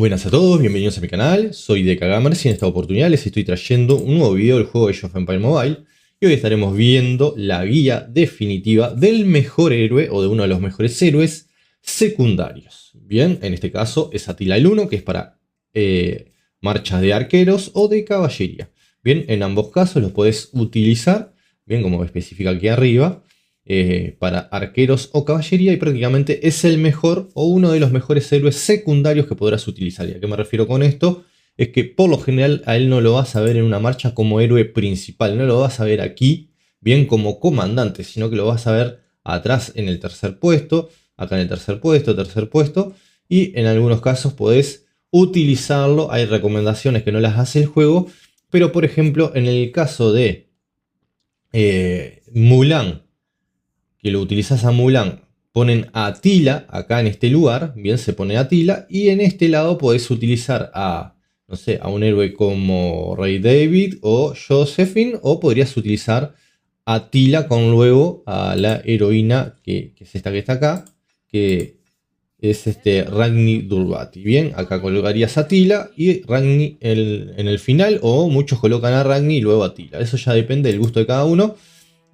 Buenas a todos, bienvenidos a mi canal, soy DekaGamers y en esta oportunidad les estoy trayendo un nuevo video del juego Age of Empires Mobile. Y hoy estaremos viendo la guía definitiva del mejor héroe o de uno de los mejores héroes secundarios. Bien, en este caso es Attila el 1, que es para marchas de arqueros o de caballería. Bien, en ambos casos los podés utilizar, bien, como especifica aquí arriba, para arqueros o caballería, y prácticamente es el mejor o uno de los mejores héroes secundarios que podrás utilizar. ¿Y a qué me refiero con esto? Es que por lo general a él no lo vas a ver en una marcha como héroe principal, no lo vas a ver aquí bien como comandante, sino que lo vas a ver atrás en el tercer puesto, acá en el tercer puesto, y en algunos casos podés utilizarlo. Hay recomendaciones que no las hace el juego, pero por ejemplo en el caso de Mulan, que lo utilizas a Mulan, ponen a Attila acá en este lugar, bien, se pone Attila, y en este lado podés utilizar a, no sé, a un héroe como Rey David o Josephine, o podrías utilizar a Attila con luego a la heroína que es esta que está acá, que es Ragni Durvati. Bien, acá colocarías a Attila y Ragni en el final, o muchos colocan a Ragni y luego a Attila. Eso ya depende del gusto de cada uno.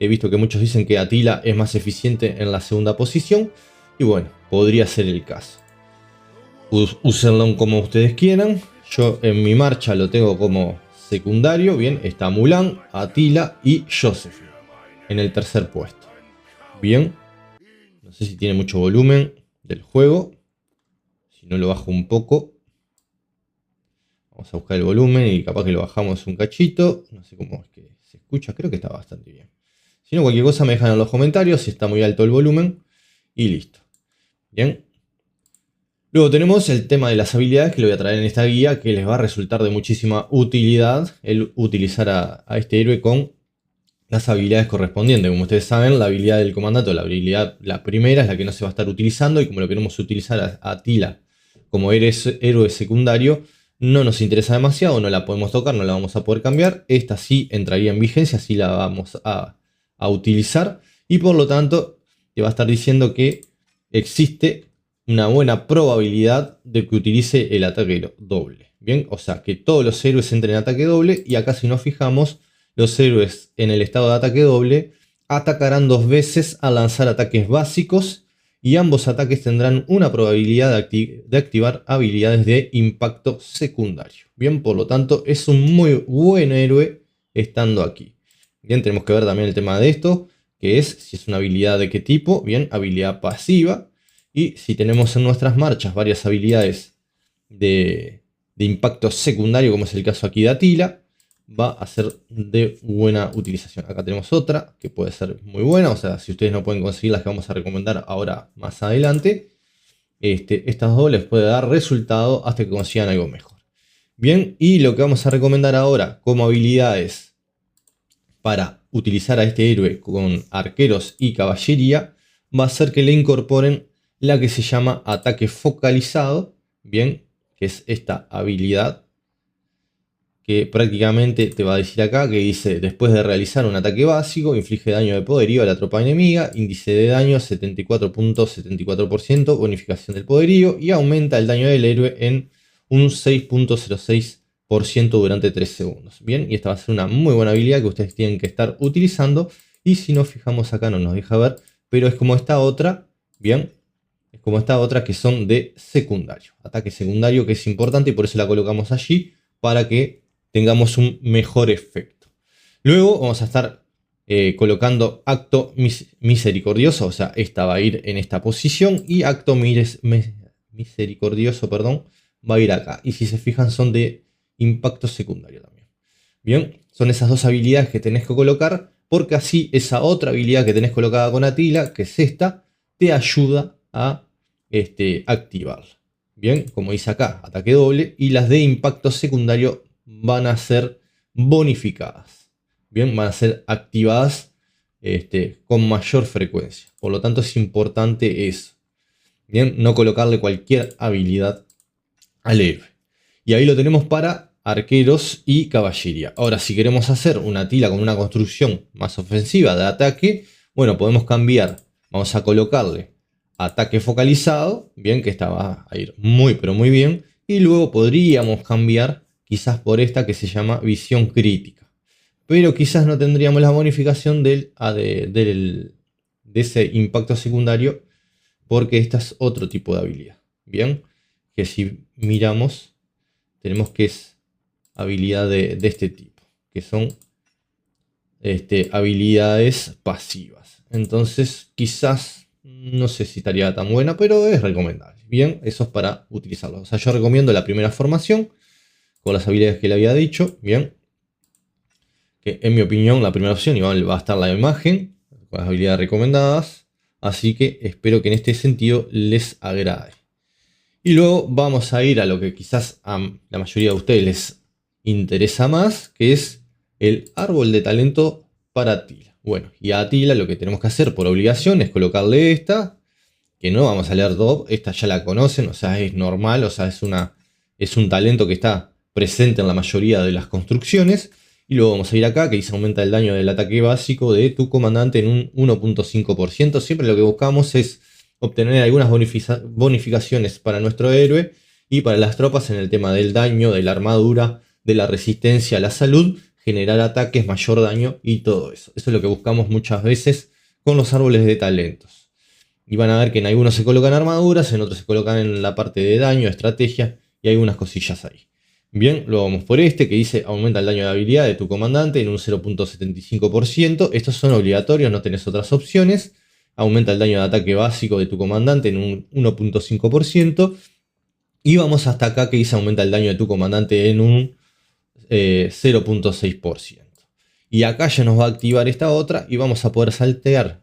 He visto que muchos dicen que Attila es más eficiente en la segunda posición. Y bueno, podría ser el caso. Úsenlo como ustedes quieran. Yo en mi marcha lo tengo como secundario. Bien, está Mulan, Attila y Josephine en el tercer puesto. Bien, no sé si tiene mucho volumen del juego. Si no, lo bajo un poco. Vamos a buscar el volumen y capaz que lo bajamos un cachito. No sé cómo es que se escucha. Creo que está bastante bien. Si no, cualquier cosa me dejan en los comentarios si está muy alto el volumen. Y listo. Bien. Luego tenemos el tema de las habilidades, que lo voy a traer en esta guía, que les va a resultar de muchísima utilidad el utilizar a este héroe con las habilidades correspondientes. Como ustedes saben, la habilidad del comandante, la primera, es la que no se va a estar utilizando, y como lo queremos utilizar a Attila como héroe secundario, no nos interesa demasiado, no la podemos tocar, no la vamos a poder cambiar. Esta sí entraría en vigencia, sí la vamos a utilizar, y por lo tanto te va a estar diciendo que existe una buena probabilidad de que utilice el ataque doble. Bien, o sea que todos los héroes entren en ataque doble, y acá si nos fijamos, los héroes en el estado de ataque doble atacarán 2 veces al lanzar ataques básicos, y ambos ataques tendrán una probabilidad de activar habilidades de impacto secundario. Bien, por lo tanto es un muy buen héroe estando aquí. Bien, tenemos que ver también el tema de esto, que es si es una habilidad de qué tipo. Bien, habilidad pasiva. Y si tenemos en nuestras marchas varias habilidades de impacto secundario, como es el caso aquí de Attila, va a ser de buena utilización. Acá tenemos otra que puede ser muy buena. O sea, si ustedes no pueden conseguir las que vamos a recomendar ahora más adelante, estas dos les puede dar resultado hasta que consigan algo mejor. Bien, y lo que vamos a recomendar ahora como habilidades para utilizar a este héroe con arqueros y caballería va a ser que le incorporen la que se llama ataque focalizado. Bien, que es esta habilidad que prácticamente te va a decir acá, que dice: después de realizar un ataque básico, inflige daño de poderío a la tropa enemiga, índice de daño 74.74%, bonificación del poderío, y aumenta el daño del héroe en un 6.06% durante 3 segundos. Bien, y esta va a ser una muy buena habilidad que ustedes tienen que estar utilizando. Y si nos fijamos acá no nos deja ver, pero es como esta otra. Bien, es como esta otra que son de secundario, ataque secundario, que es importante, y por eso la colocamos allí, para que tengamos un mejor efecto. Luego vamos a estar colocando acto misericordioso. O sea, esta va a ir en esta posición, y acto misericordioso, perdón, va a ir acá. Y si se fijan, son de impacto secundario también. Bien, son esas dos habilidades que tenés que colocar, porque así esa otra habilidad que tenés colocada con Attila, que es esta, te ayuda a activarla. Bien, como dice acá, ataque doble, y las de impacto secundario van a ser bonificadas. Bien, van a ser activadas con mayor frecuencia. Por lo tanto es importante eso. Bien, no colocarle cualquier habilidad al héroe. Y ahí lo tenemos para arqueros y caballería. Ahora, si queremos hacer una Attila con una construcción más ofensiva de ataque, bueno, podemos cambiar. Vamos a colocarle ataque focalizado, bien, que esta va a ir muy pero muy bien, Y luego podríamos cambiar quizás por esta que se llama visión crítica. Pero quizás no tendríamos la bonificación de ese impacto secundario, porque esta es otro tipo de habilidad. Bien, que si miramos, tenemos que es habilidad de este tipo, que son habilidades pasivas. Entonces quizás no sé si estaría tan buena, pero es recomendable. Bien, eso es para utilizarlo. O sea, yo recomiendo la primera formación con las habilidades que le había dicho. Bien, que en mi opinión la primera opción va a estar la imagen con las habilidades recomendadas. Así que espero que en este sentido les agrade. Y luego vamos a ir a lo que quizás a la mayoría de ustedes les interesa más, que es el árbol de talento para Atila. Bueno, y a Atila lo que tenemos que hacer por obligación es colocarle esta, que no vamos a leer top, esta ya la conocen, o sea, es normal, o sea, es un talento que está presente en la mayoría de las construcciones. Y luego vamos a ir acá, que dice aumenta el daño del ataque básico de tu comandante en un 1.5%. Siempre lo que buscamos es obtener algunas bonificaciones para nuestro héroe y para las tropas en el tema del daño, de la armadura, de la resistencia a la salud, generar ataques, mayor daño y todo eso. Eso es lo que buscamos muchas veces con los árboles de talentos. Y van a ver que en algunos se colocan armaduras, en otros se colocan en la parte de daño, estrategia y hay unas cosillas ahí. Bien, luego vamos por este que dice aumenta el daño de habilidad de tu comandante en un 0.75%. Estos son obligatorios, no tenés otras opciones. Aumenta el daño de ataque básico de tu comandante en un 1.5%. Y vamos hasta acá que dice aumenta el daño de tu comandante en un 0.6%. Y acá ya nos va a activar esta otra y vamos a poder saltar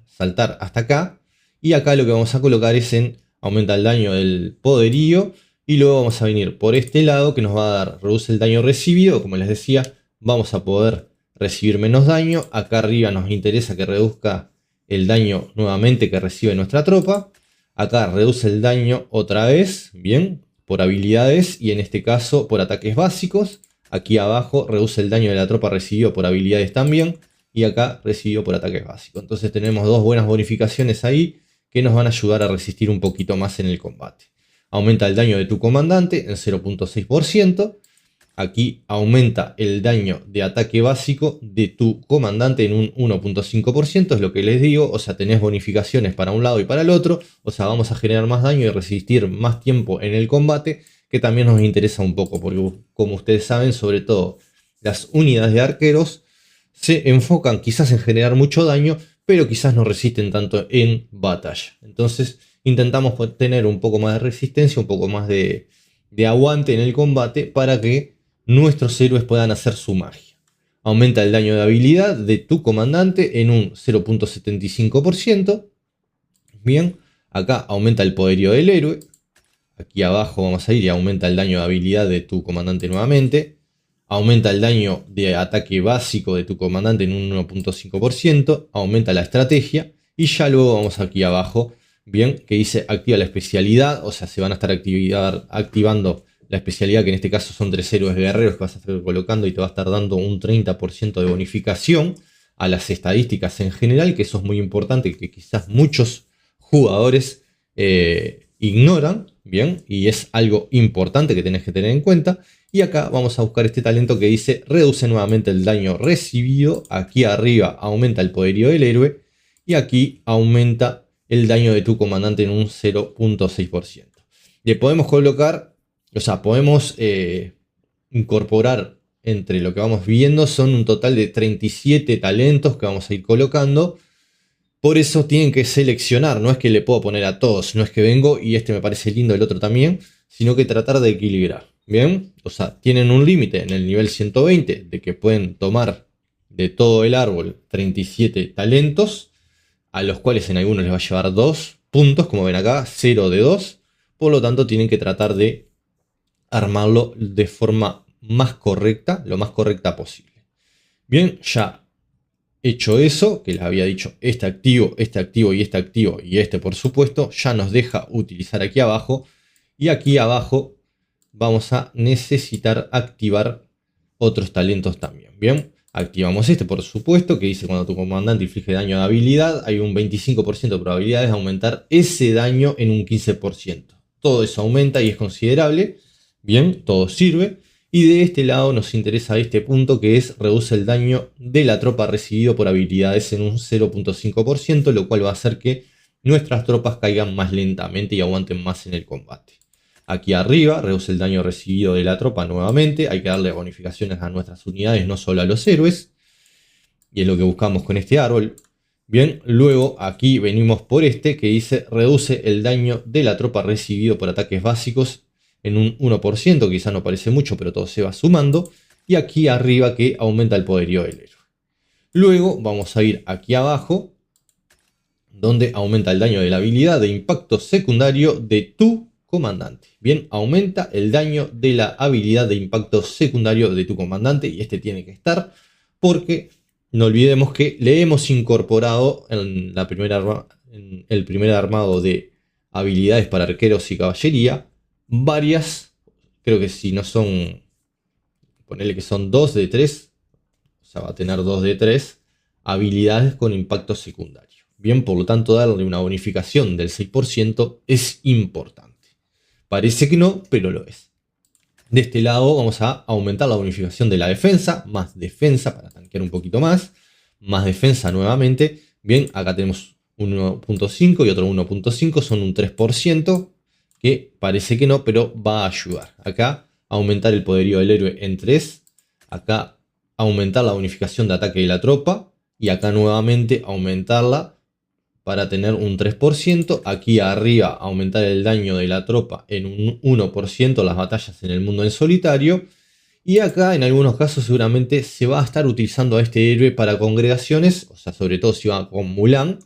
hasta acá. Y acá lo que vamos a colocar es en aumenta el daño del poderío. Y luego vamos a venir por este lado que nos va a dar, reduce el daño recibido. Como les decía, vamos a poder recibir menos daño. Acá arriba nos interesa que reduzca el daño nuevamente que recibe nuestra tropa. Acá reduce el daño otra vez, bien, por habilidades y en este caso por ataques básicos. Aquí abajo reduce el daño de la tropa recibido por habilidades también. Y acá recibido por ataques básicos. Entonces tenemos dos buenas bonificaciones ahí que nos van a ayudar a resistir un poquito más en el combate. Aumenta el daño de tu comandante en 0.6%. Aquí aumenta el daño de ataque básico de tu comandante en un 1.5%. Es lo que les digo. O sea, tenés bonificaciones para un lado y para el otro. O sea, vamos a generar más daño y resistir más tiempo en el combate. Que también nos interesa un poco. Porque como ustedes saben, sobre todo las unidades de arqueros se enfocan quizás en generar mucho daño, pero quizás no resisten tanto en batalla. Entonces intentamos tener un poco más de resistencia, un poco más de aguante en el combate para que nuestros héroes puedan hacer su magia. Aumenta el daño de habilidad de tu comandante en un 0.75%. Bien, acá aumenta el poderío del héroe. Aquí abajo vamos a ir y aumenta el daño de habilidad de tu comandante nuevamente. Aumenta el daño de ataque básico de tu comandante en un 1.5%. Aumenta la estrategia. Y ya luego vamos aquí abajo, bien, que dice activa la especialidad. O sea, se van a estar activando la especialidad, que en este caso son 3 héroes guerreros que vas a estar colocando y te va a estar dando un 30% de bonificación a las estadísticas en general, que eso es muy importante, que quizás muchos jugadores ignoran, bien, y es algo importante que tenés que tener en cuenta. Y acá vamos a buscar este talento que dice reduce nuevamente el daño recibido. Aquí arriba aumenta el poderío del héroe y aquí aumenta el daño de tu comandante en un 0.6%. Le podemos colocar, o sea, podemos incorporar entre lo que vamos viendo, son un total de 37 talentos que vamos a ir colocando. Por eso tienen que seleccionar, no es que le puedo poner a todos, no es que vengo y este me parece lindo, el otro también, sino que tratar de equilibrar. Bien, o sea, tienen un límite en el nivel 120 de que pueden tomar de todo el árbol 37 talentos, a los cuales en algunos les va a llevar 2 puntos, como ven acá, 0 de 2. Por lo tanto, tienen que tratar de armarlo de forma más correcta, lo más correcta posible. Bien, ya hecho eso, que les había dicho este activo y este activo y este por supuesto, ya nos deja utilizar aquí abajo. Y aquí abajo vamos a necesitar activar otros talentos también. Bien, activamos este por supuesto, que dice cuando tu comandante inflige daño de habilidad, hay un 25% de probabilidades de aumentar ese daño en un 15%. Todo eso aumenta y es considerable. Bien, todo sirve. Y de este lado nos interesa este punto, que es reduce el daño de la tropa recibido por habilidades en un 0.5%, lo cual va a hacer que nuestras tropas caigan más lentamente y aguanten más en el combate. Aquí arriba reduce el daño recibido de la tropa nuevamente. Hay que darle bonificaciones a nuestras unidades, no solo a los héroes. Y es lo que buscamos con este árbol. Bien, luego aquí venimos por este que dice reduce el daño de la tropa recibido por ataques básicos en un 1%, quizá no parece mucho, pero todo se va sumando. Y aquí arriba que aumenta el poderío del héroe. Luego vamos a ir aquí abajo, donde aumenta el daño de la habilidad de impacto secundario de tu comandante. Bien, aumenta el daño de la habilidad de impacto secundario de tu comandante. Y este tiene que estar porque no olvidemos que le hemos incorporado en el primer armado de habilidades para arqueros y caballería varias, creo que si no son, ponele que son 2 de 3, o sea, va a tener 2 de 3 habilidades con impacto secundario. Bien, por lo tanto, darle una bonificación del 6% es importante. Parece que no, pero lo es. De este lado vamos a aumentar la bonificación de la defensa, más defensa para tanquear un poquito más defensa nuevamente. Bien, acá tenemos un 1.5 y otro 1.5, son un 3%, que parece que no, pero va a ayudar. Acá aumentar el poderío del héroe en 3, acá aumentar la bonificación de ataque de la tropa, y acá nuevamente aumentarla para tener un 3%. Aquí arriba aumentar el daño de la tropa en un 1% las batallas en el mundo en solitario. Y acá en algunos casos seguramente se va a estar utilizando a este héroe para congregaciones, o sea, sobre todo si va con Mulan.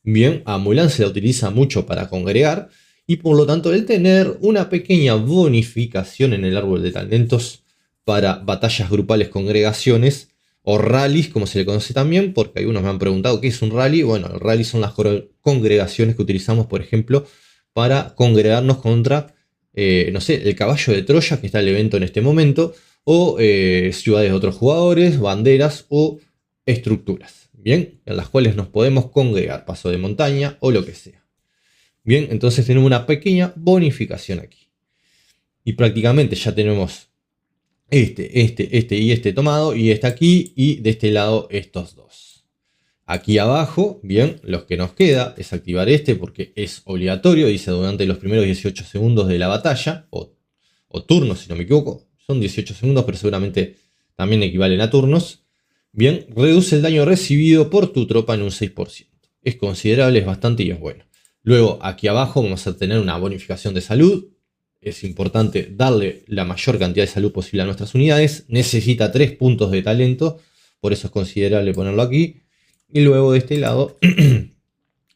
Bien, a Mulan se la utiliza mucho para congregar y por lo tanto el tener una pequeña bonificación en el árbol de talentos para batallas grupales, congregaciones o rallies, como se le conoce también, porque algunos me han preguntado qué es un rally. Bueno, el rally son las congregaciones que utilizamos, por ejemplo, para congregarnos contra, no sé, el caballo de Troya, que está el evento en este momento, o ciudades de otros jugadores, banderas o estructuras, bien, en las cuales nos podemos congregar, paso de montaña o lo que sea. Bien, entonces tenemos una pequeña bonificación aquí. Y prácticamente ya tenemos este y este tomado, y este aquí, y de este lado estos dos. Aquí abajo, bien, los que nos queda es activar este porque es obligatorio, dice durante los primeros 18 segundos de la batalla, o turnos si no me equivoco. Son 18 segundos, pero seguramente también equivalen a turnos. Bien, reduce el daño recibido por tu tropa en un 6%. Es considerable, es bastante y es bueno. Luego, aquí abajo vamos a tener una bonificación de salud. Es importante darle la mayor cantidad de salud posible a nuestras unidades. Necesita 3 puntos de talento, por eso es considerable ponerlo aquí. Y luego de este lado,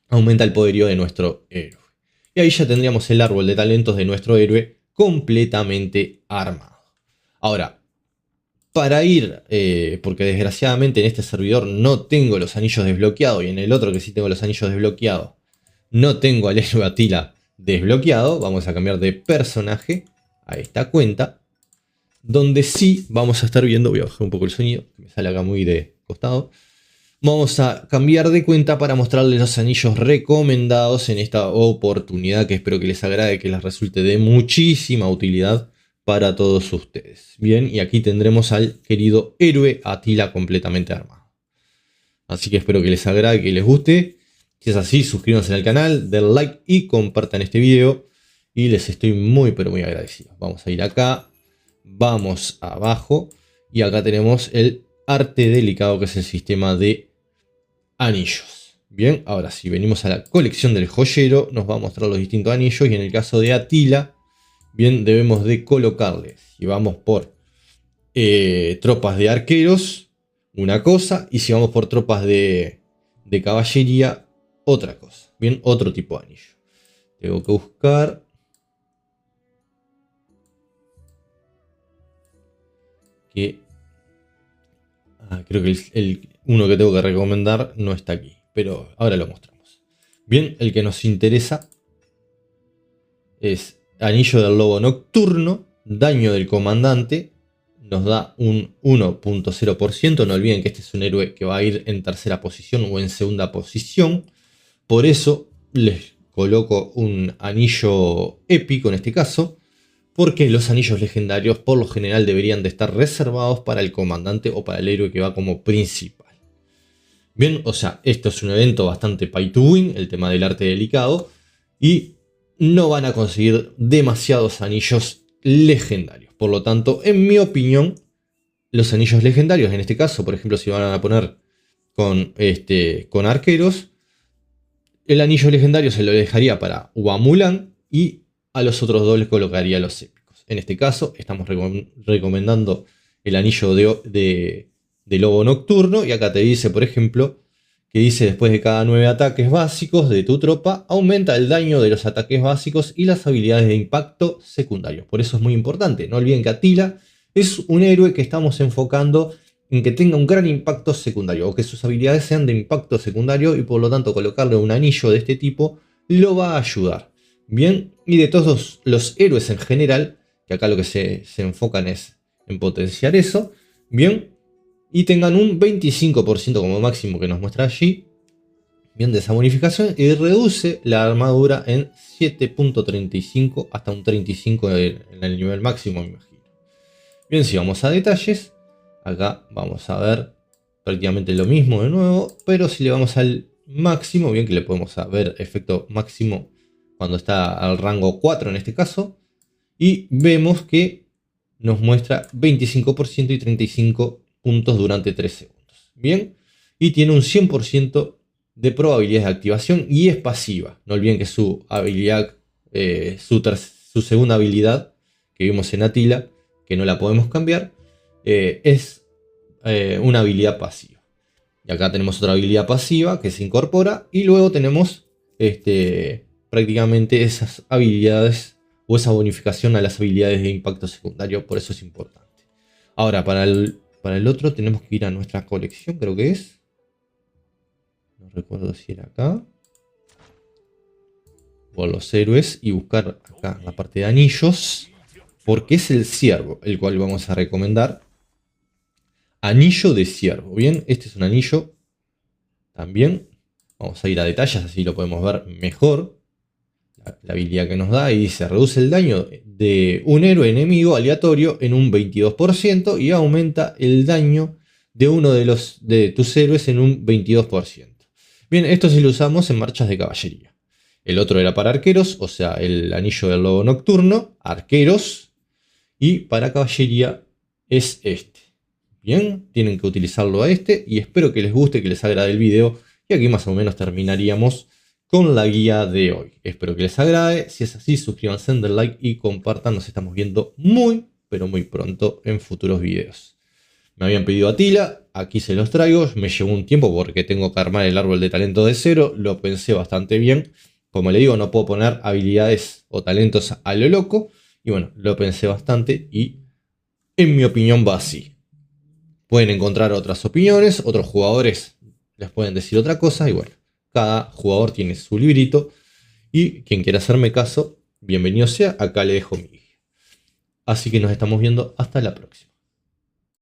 aumenta el poderío de nuestro héroe. Y ahí ya tendríamos el árbol de talentos de nuestro héroe completamente armado. Ahora, para ir, porque desgraciadamente en este servidor no tengo los anillos desbloqueados y en el otro que sí tengo los anillos desbloqueados no tengo al héroe Atila desbloqueado, vamos a cambiar de personaje a esta cuenta, donde sí vamos a estar viendo, voy a bajar un poco el sonido, que me sale acá muy de costado. Vamos a cambiar de cuenta para mostrarles los anillos recomendados en esta oportunidad, que espero que les agrade, que les resulte de muchísima utilidad para todos ustedes. Bien, y aquí tendremos al querido héroe Atila completamente armado. Así que espero que les agrade, que les guste. Si es así, suscríbanse al canal, den like y compartan este video. Y les estoy muy pero muy agradecido. Vamos a ir acá, vamos abajo y acá tenemos el arte delicado, que es el sistema de anillos. Bien, ahora si venimos a la colección del joyero, nos va a mostrar los distintos anillos, y en el caso de Atila, bien, debemos de colocarle, si vamos por tropas de arqueros, una cosa, y si vamos por tropas de caballería, otra cosa. Bien, otro tipo de anillo. Tengo que buscar. Creo que el uno que tengo que recomendar no está aquí, pero ahora lo mostramos. Bien, el que nos interesa es Anillo del Lobo Nocturno, daño del comandante, nos da un 1.0%. No olviden que este es un héroe que va a ir en tercera posición o en segunda posición. Por eso les coloco un anillo épico en este caso, porque los anillos legendarios por lo general deberían de estar reservados para el comandante o para el héroe que va como principal. Bien, o sea, esto es un evento bastante pay to win, el tema del arte delicado, y no van a conseguir demasiados anillos legendarios. Por lo tanto, en mi opinión, los anillos legendarios, en este caso, por ejemplo, si van a poner con arqueros, el anillo legendario se lo dejaría para Hua Mulan y a los otros dos les colocaría los épicos. En este caso, estamos recomendando el anillo de lobo nocturno. Y acá te dice, por ejemplo, que dice: después de cada 9 ataques básicos de tu tropa, aumenta el daño de los ataques básicos y las habilidades de impacto secundarios. Por eso es muy importante. No olviden que Attila es un héroe que estamos enfocando en que tenga un gran impacto secundario, o que sus habilidades sean de impacto secundario, y por lo tanto colocarle un anillo de este tipo lo va a ayudar. Bien, y de todos los héroes en general, que acá lo que se enfocan es en potenciar eso, bien, y tengan un 25% como máximo que nos muestra allí, bien, de esa bonificación, y reduce la armadura en 7.35 hasta un 35 en el nivel máximo, me imagino. Bien, si vamos a detalles, acá vamos a ver prácticamente lo mismo de nuevo, pero si le vamos al máximo, bien, que le podemos ver efecto máximo cuando está al rango 4 en este caso, y vemos que nos muestra 25% y 35 puntos durante 3 segundos. Bien, y tiene un 100% de probabilidades de activación y es pasiva. No olviden que su habilidad, su segunda habilidad que vimos en Attila, que no la podemos cambiar, es una habilidad pasiva. Y acá tenemos otra habilidad pasiva que se incorpora, y luego tenemos prácticamente esas habilidades o esa bonificación a las habilidades de impacto secundario. Por eso es importante. Ahora, para el otro tenemos que ir a nuestra colección, creo que es. No recuerdo si era acá. Por los héroes, y buscar acá la parte de anillos, porque es el ciervo el cual vamos a recomendar. Anillo de ciervo. Bien, este es un anillo también. Vamos a ir a detalles, así lo podemos ver mejor. La habilidad que nos da, y dice: reduce el daño de un héroe enemigo aleatorio en un 22% y aumenta el daño de uno de tus héroes en un 22%. Bien, esto sí lo usamos en marchas de caballería. El otro era para arqueros, o sea, el anillo del lobo nocturno, arqueros, y para caballería es este. Bien, tienen que utilizarlo a este, y espero que les guste, que les agrade el video, y aquí más o menos terminaríamos con la guía de hoy. Espero que les agrade. Si es así, suscríbanse, den like y compartan. Nos estamos viendo muy, pero muy pronto en futuros videos. Me habían pedido Attila, aquí se los traigo. Me llevó un tiempo porque tengo que armar el árbol de talento de cero. Lo pensé bastante bien. Como le digo, no puedo poner habilidades o talentos a lo loco. Y bueno, lo pensé bastante y en mi opinión va así. Pueden encontrar otras opiniones, otros jugadores les pueden decir otra cosa, y bueno, cada jugador tiene su librito, y quien quiera hacerme caso, bienvenido sea. Acá le dejo mi guía. Así que nos estamos viendo hasta la próxima.